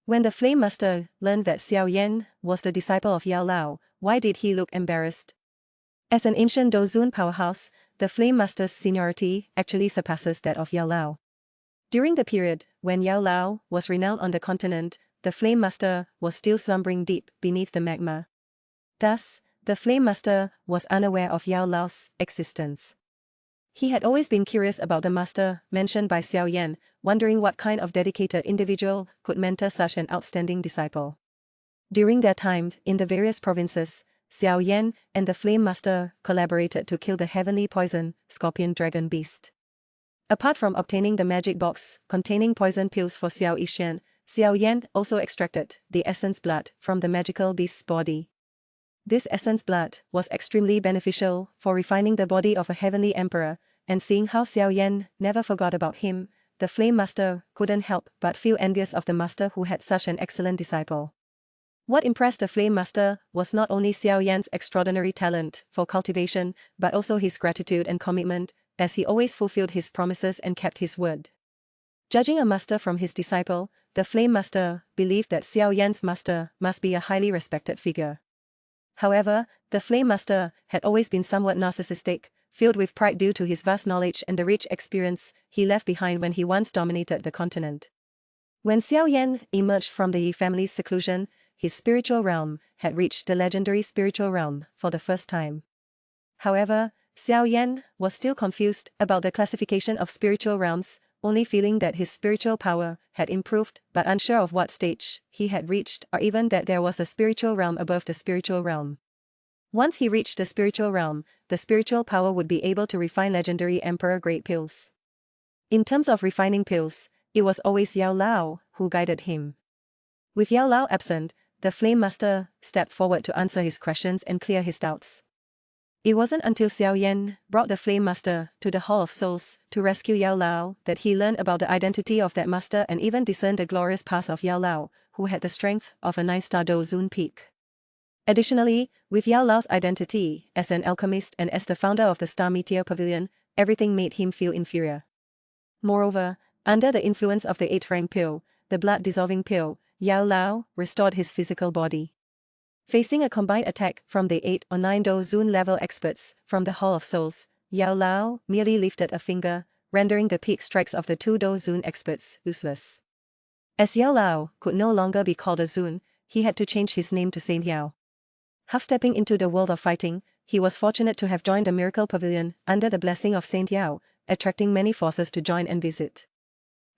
When the Flame Master learned that Xiao Yan was the disciple of Yao Lao, why did he look embarrassed? As an ancient Dozun powerhouse, the Flame Master's seniority actually surpasses that of Yao Lao. During the period when Yao Lao was renowned on the continent, the Flame Master was still slumbering deep beneath the magma. Thus, the Flame Master was unaware of Yao Lao's existence. He had always been curious about the master mentioned by Xiao Yan, wondering what kind of dedicated individual could mentor such an outstanding disciple. During their time in the various provinces, Xiao Yan and the Flame Master collaborated to kill the heavenly poison, scorpion dragon beast. Apart from obtaining the magic box containing poison pills for Xiao Yan, Xiao Yan also extracted the essence blood from the magical beast's body. This essence blood was extremely beneficial for refining the body of a heavenly emperor, and seeing how Xiao Yan never forgot about him, the Flame Master couldn't help but feel envious of the master who had such an excellent disciple. What impressed the Flame Master was not only Xiao Yan's extraordinary talent for cultivation, but also his gratitude and commitment, as he always fulfilled his promises and kept his word. Judging a master from his disciple, the Flame Master believed that Xiao Yan's master must be a highly respected figure. However, the Flame Master had always been somewhat narcissistic, filled with pride due to his vast knowledge and the rich experience he left behind when he once dominated the continent. When Xiao Yan emerged from the Yi family's seclusion, his spiritual realm had reached the legendary spiritual realm for the first time. However, Xiao Yan was still confused about the classification of spiritual realms, only feeling that his spiritual power had improved but unsure of what stage he had reached or even that there was a spiritual realm above the spiritual realm. Once he reached the spiritual realm, the spiritual power would be able to refine legendary emperor-grade pills. In terms of refining pills, it was always Yao Lao who guided him. With Yao Lao absent, the Flame Master stepped forward to answer his questions and clear his doubts. It wasn't until Xiao Yan brought the Flame Master to the Hall of Souls to rescue Yao Lao that he learned about the identity of that master and even discerned the glorious past of Yao Lao, who had the strength of a 9-star Dozun peak. Additionally, with Yao Lao's identity as an alchemist and as the founder of the Star Meteor Pavilion, everything made him feel inferior. Moreover, under the influence of the 8th-rank pill, the blood-dissolving pill, Yao Lao restored his physical body. Facing a combined attack from the 8 or 9 Dozun level experts from the Hall of Souls, Yao Lao merely lifted a finger, rendering the peak strikes of the 2 Dozun experts useless. As Yao Lao could no longer be called a Zun, he had to change his name to Saint Yao. Half-stepping into the world of fighting, he was fortunate to have joined the Miracle Pavilion under the blessing of Saint Yao, attracting many forces to join and visit.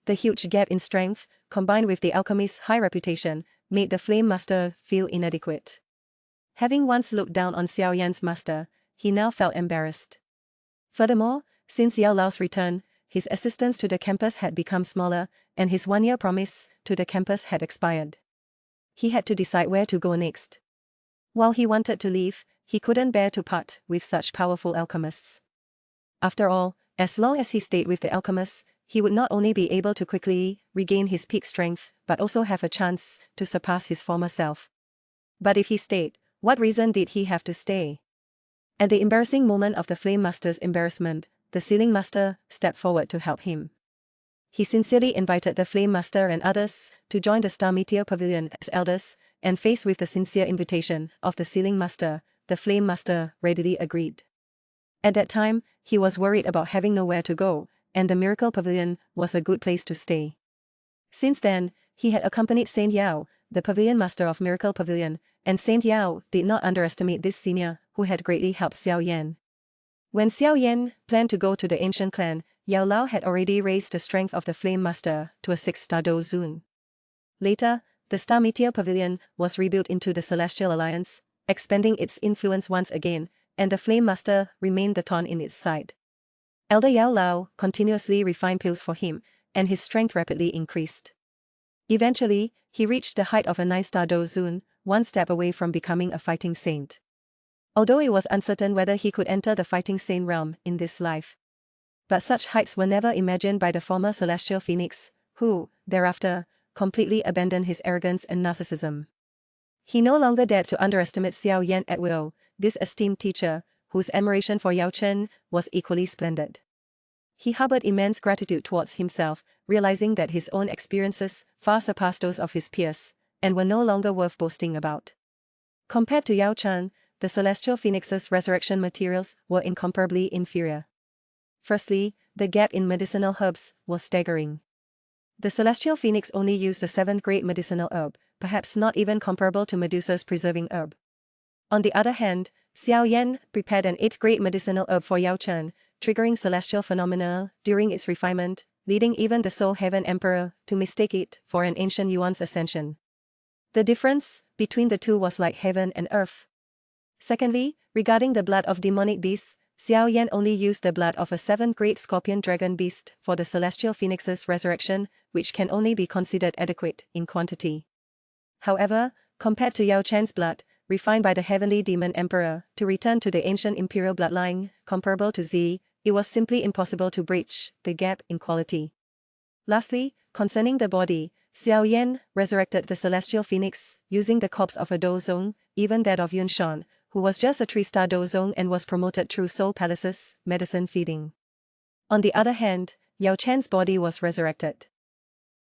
The huge gap in strength, combined with the alchemist's high reputation, made the Flame Master feel inadequate. Having once looked down on Xiao Yan's master, he now felt embarrassed. Furthermore, since Yao Lao's return, his assistance to the campus had become smaller, and his one-year promise to the campus had expired. He had to decide where to go next. While he wanted to leave, he couldn't bear to part with such powerful alchemists. After all, as long as he stayed with the alchemists, he would not only be able to quickly regain his peak strength, but also have a chance to surpass his former self. But if he stayed, what reason did he have to stay? At the embarrassing moment of the Flame Master's embarrassment, the Sealing Master stepped forward to help him. He sincerely invited the Flame Master and others to join the Star Meteor Pavilion as elders, and faced with the sincere invitation of the Sealing Master, the Flame Master readily agreed. At that time, he was worried about having nowhere to go, and the Miracle Pavilion was a good place to stay. Since then, he had accompanied Saint Yao, the Pavilion Master of Miracle Pavilion, and Saint Yao did not underestimate this senior, who had greatly helped Xiao Yan. When Xiao Yan planned to go to the ancient clan, Yao Lao had already raised the strength of the Flame Master to a 6-star Dozun. Later, the Star Meteor Pavilion was rebuilt into the Celestial Alliance, expanding its influence once again, and the Flame Master remained the thorn in its side. Elder Yao Lao continuously refined pills for him, and his strength rapidly increased. Eventually, he reached the height of a 9-star Dozun, one step away from becoming a fighting saint. Although it was uncertain whether he could enter the fighting saint realm in this life. But such heights were never imagined by the former Celestial Phoenix, who, thereafter, completely abandoned his arrogance and narcissism. He no longer dared to underestimate Xiao Yan at will, this esteemed teacher, whose admiration for Yaochen was equally splendid. He harbored immense gratitude towards himself, realizing that his own experiences far surpassed those of his peers, and were no longer worth boasting about. Compared to Yaochen, the celestial phoenix's resurrection materials were incomparably inferior. Firstly, the gap in medicinal herbs was staggering. The celestial phoenix only used a 7th-grade medicinal herb, perhaps not even comparable to Medusa's preserving herb. On the other hand, Xiao Yan prepared an 8th-grade medicinal herb for Yaochen, triggering celestial phenomena during its refinement, leading even the Soul Heaven Emperor to mistake it for an ancient Yuan's ascension. The difference between the two was like heaven and earth. Secondly, regarding the blood of demonic beasts, Xiao Yan only used the blood of a 7th-grade scorpion dragon beast for the celestial phoenix's resurrection, which can only be considered adequate in quantity. However, compared to Yaochen's blood, refined by the heavenly demon emperor to return to the ancient imperial bloodline, comparable to Z, it was simply impossible to bridge the gap in quality. Lastly, concerning the body, Xiao Yan resurrected the celestial phoenix using the corpse of a dozong, even that of Yunshan, who was just a 3-star dozong and was promoted through Soul Palace's medicine feeding. On the other hand, Yaochen's body was resurrected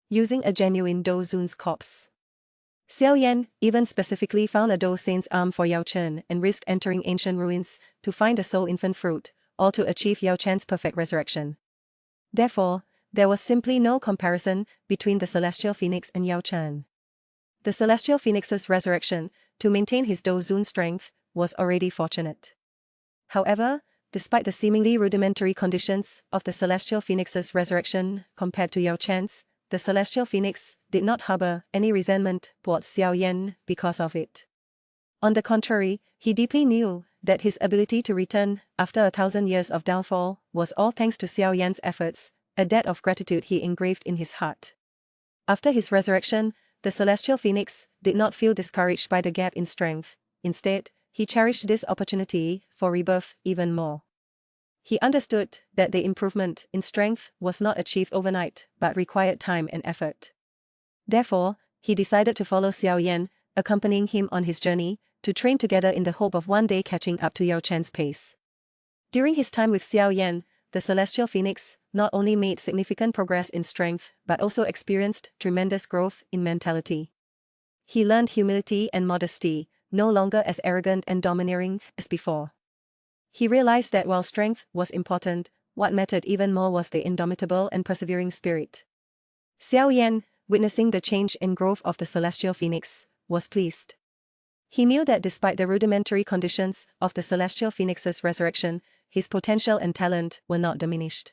using a genuine dozun's corpse. Xiao Yan even specifically found a dosain's arm for Yaochen and risked entering ancient ruins to find a soul infant fruit, all to achieve Yaochen's perfect resurrection. Therefore, there was simply no comparison between the celestial phoenix and Yaochen. The celestial phoenix's resurrection, to maintain his dozun strength, was already fortunate. However, despite the seemingly rudimentary conditions of the celestial phoenix's resurrection compared to Yaochen's, the celestial phoenix did not harbor any resentment towards Xiao Yan because of it. On the contrary, he deeply knew that his ability to return after 1,000 years of downfall was all thanks to Xiao Yan's efforts, a debt of gratitude he engraved in his heart. After his resurrection, the celestial phoenix did not feel discouraged by the gap in strength. Instead, he cherished this opportunity for rebirth even more. He understood that the improvement in strength was not achieved overnight but required time and effort. Therefore, he decided to follow Xiao Yan, accompanying him on his journey, to train together in the hope of one day catching up to Yaochen's pace. During his time with Xiao Yan, the celestial phoenix not only made significant progress in strength but also experienced tremendous growth in mentality. He learned humility and modesty, no longer as arrogant and domineering as before. He realized that while strength was important, what mattered even more was the indomitable and persevering spirit. Xiao Yan, witnessing the change and growth of the celestial phoenix, was pleased. He knew that despite the rudimentary conditions of the celestial phoenix's resurrection, his potential and talent were not diminished.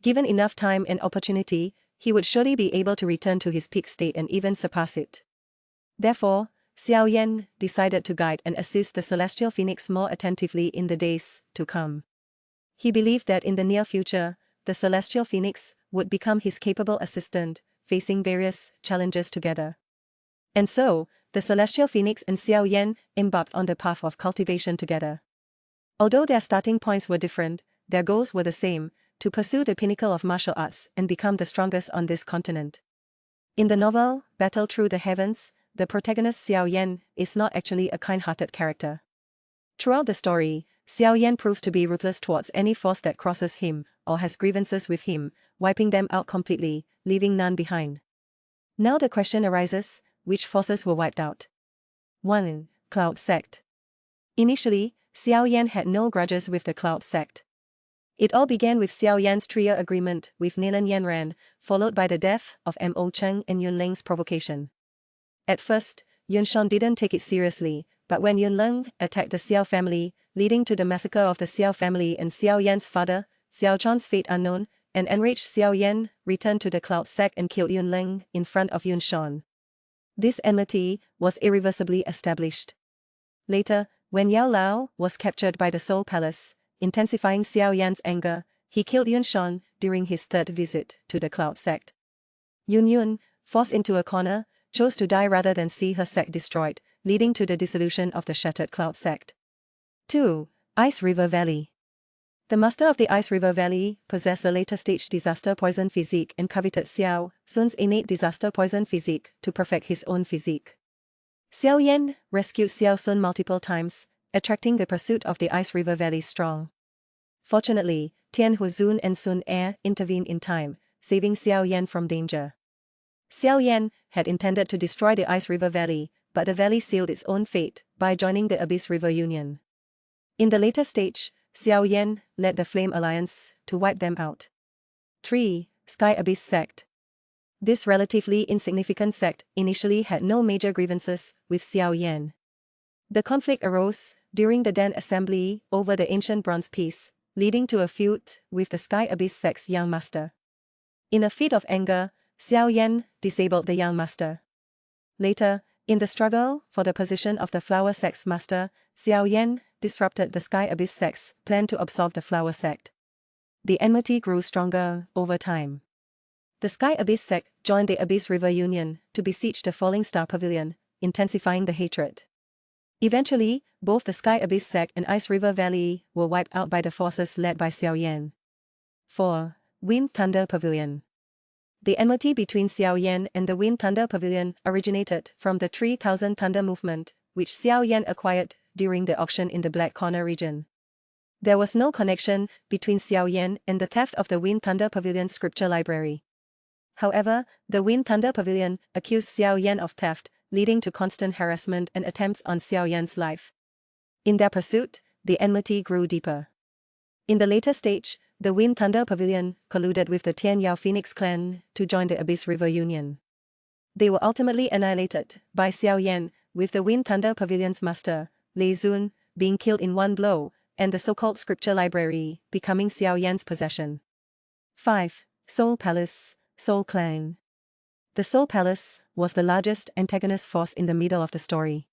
Given enough time and opportunity, he would surely be able to return to his peak state and even surpass it. Therefore, Xiao Yan decided to guide and assist the celestial phoenix more attentively in the days to come. He believed that in the near future, the celestial phoenix would become his capable assistant, facing various challenges together. And so, the celestial phoenix and Xiao Yan embarked on the path of cultivation together. Although their starting points were different, their goals were the same: to pursue the pinnacle of martial arts and become the strongest on this continent. In the novel, Battle Through the Heavens, the protagonist Xiao Yan is not actually a kind-hearted character. Throughout the story, Xiao Yan proves to be ruthless towards any force that crosses him or has grievances with him, wiping them out completely, leaving none behind. Now the question arises, which forces were wiped out? 1. Cloud Sect. Initially, Xiao Yan had no grudges with the Cloud Sect. It all began with Xiao Yan's 3-year agreement with Nilan Yanran, followed by the death of Mo Cheng and Yun Leng's provocation. At first, Yunshan didn't take it seriously, but when Yun Leng attacked the Xiao family, leading to the massacre of the Xiao family and Xiao Yan's father, Xiao Chong's fate unknown, an enraged Xiao Yan returned to the Cloud Sect and killed Yun Leng in front of Yunshan. This enmity was irreversibly established. Later, when Yao Lao was captured by the Soul Palace, intensifying Xiao Yan's anger, he killed Yunshan during his 3rd visit to the Cloud Sect. Yun, forced into a corner, chose to die rather than see her sect destroyed, leading to the dissolution of the shattered Cloud Sect. 2. Ice River Valley. The master of the Ice River Valley possessed a later-stage disaster poison physique and coveted Xiao Sun's innate disaster poison physique to perfect his own physique. Xiao Yan rescued Xiao Sun multiple times, attracting the pursuit of the Ice River Valley's strong. Fortunately, Tianhuo Zun and Sun Er intervened in time, saving Xiao Yan from danger. Xiao Yan had intended to destroy the Ice River Valley, but the valley sealed its own fate by joining the Abyss River Union. In the later stage, Xiao Yan led the Flame Alliance to wipe them out. 3. Sky Abyss Sect. This relatively insignificant sect initially had no major grievances with Xiao Yan. The conflict arose during the Den Assembly over the ancient bronze piece, leading to a feud with the Sky Abyss sect's young master. In a fit of anger, Xiao Yan disabled the young master. Later, in the struggle for the position of the Flower sect's master, Xiao Yan disrupted the Sky Abyss sect's plan to absorb the Flower sect. The enmity grew stronger over time. The Sky Abyss sect joined the Abyss River Union to besiege the Falling Star Pavilion, intensifying the hatred. Eventually, both the Sky Abyss sect and Ice River Valley were wiped out by the forces led by Xiao Yan. 4. Wind Thunder Pavilion. The enmity between Xiao Yan and the Wind Thunder Pavilion originated from the 3000 Thunder movement, which Xiao Yan acquired during the auction in the Black Corner region. There was no connection between Xiao Yan and the theft of the Wind Thunder Pavilion's scripture library. However, the Wind Thunder Pavilion accused Xiao Yan of theft, leading to constant harassment and attempts on Xiao Yan's life. In their pursuit, the enmity grew deeper. In the later stage, the Wind Thunder Pavilion colluded with the Tianhuo Phoenix clan to join the Abyss River Union. They were ultimately annihilated by Xiao Yan, with the Wind Thunder Pavilion's master, Lei Zun, being killed in one blow, and the so-called scripture library becoming Xiao Yan's possession. 5. Soul Palace, Soul Clan. The Soul Palace was the largest antagonist force in the middle of the story.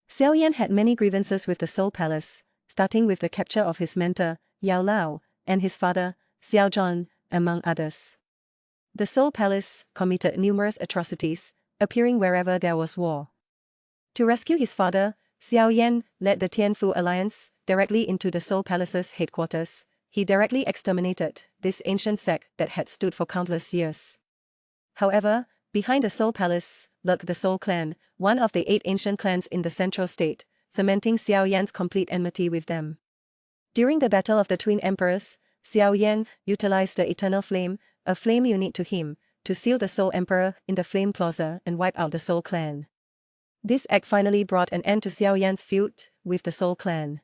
Xiao Yan had many grievances with the Soul Palace, starting with the capture of his mentor, Yao Lao, and his father, Xiao Zhan, among others. The Soul Palace committed numerous atrocities, appearing wherever there was war. To rescue his father, Xiao Yan led the Tianhuo alliance directly into the Soul Palace's headquarters. He directly exterminated this ancient sect that had stood for countless years. However, behind the Soul Palace lurked the Soul Clan, one of the 8 ancient clans in the Central State, cementing Xiao Yan's complete enmity with them. During the Battle of the Twin Emperors, Xiao Yan utilized the Eternal Flame, a flame unique to him, to seal the Soul Emperor in the Flame Plaza and wipe out the Soul Clan. This act finally brought an end to Xiao Yan's feud with the Soul Clan.